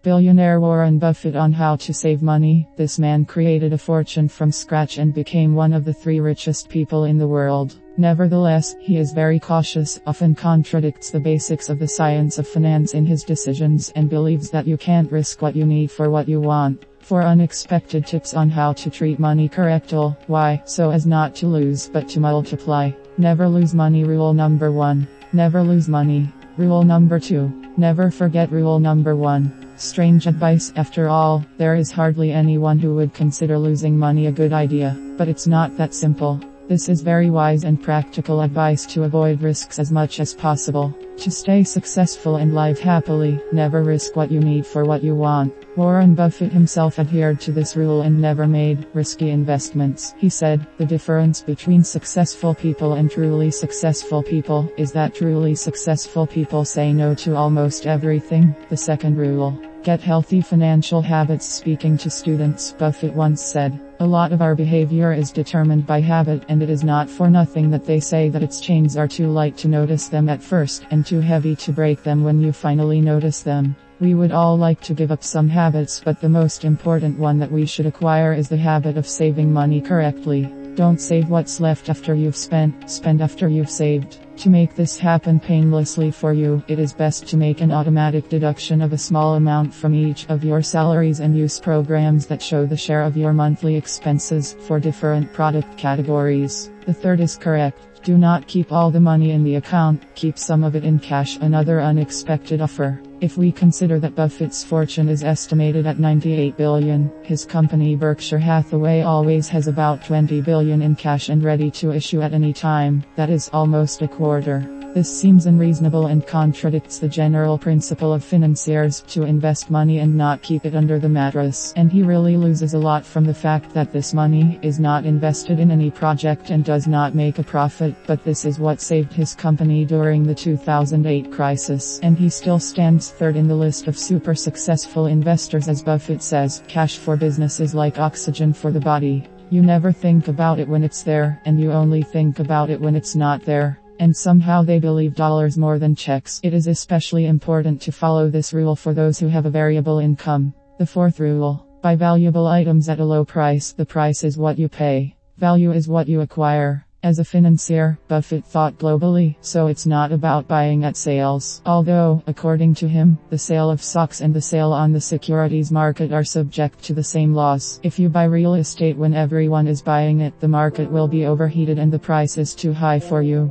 Billionaire Warren Buffett on how to save money. This man created a fortune from scratch and became one of the 3 richest people in the world. Nevertheless, he is very cautious, often contradicts the basics of the science of finance in his decisions, and believes that you can't risk what you need for what you want. For unexpected tips on how to treat money correctly, why, so as not to lose but to multiply. Never lose money. Rule number 1. Never lose money. Rule number 2. Never forget rule number 1. Strange advice. After all, there is hardly anyone who would consider losing money a good idea, but it's not that simple. This is very wise and practical advice to avoid risks as much as possible. To stay successful and live happily, never risk what you need for what you want. Warren Buffett himself adhered to this rule and never made risky investments. He said, "The difference between successful people and truly successful people is that truly successful people say no to almost everything." The second rule. Get healthy financial habits. Speaking to students, Buffett once said, "A lot of our behavior is determined by habit, and it is not for nothing that they say that its chains are too light to notice them at first, and too heavy to break them when you finally notice them." We would all like to give up some habits, but the most important one that we should acquire is the habit of saving money correctly. Don't save what's left after you've spend after you've saved. To make this happen painlessly for you, it is best to make an automatic deduction of a small amount from each of your salaries and use programs that show the share of your monthly expenses for different product categories. The third is correct. Do not keep all the money in the account, keep some of it in cash. Another unexpected offer. If we consider that Buffett's fortune is estimated at $98 billion, his company Berkshire Hathaway always has about $20 billion in cash and ready to issue at any time. That is almost a quarter. This seems unreasonable and contradicts the general principle of financiers to invest money and not keep it under the mattress. And he really loses a lot from the fact that this money is not invested in any project and does not make a profit, but this is what saved his company during the 2008 crisis. And he still stands third in the list of super successful investors. As Buffett says, cash for business is like oxygen for the body. You never think about it when it's there, and you only think about it when it's not there. And somehow they believe dollars more than checks. It is especially important to follow this rule for those who have a variable income. The fourth rule. Buy valuable items at a low price. The price is what you pay. Value is what you acquire. As a financier, Buffett thought globally, so it's not about buying at sales. Although, according to him, the sale of stocks and the sale on the securities market are subject to the same laws. If you buy real estate when everyone is buying it, the market will be overheated and the price is too high for you.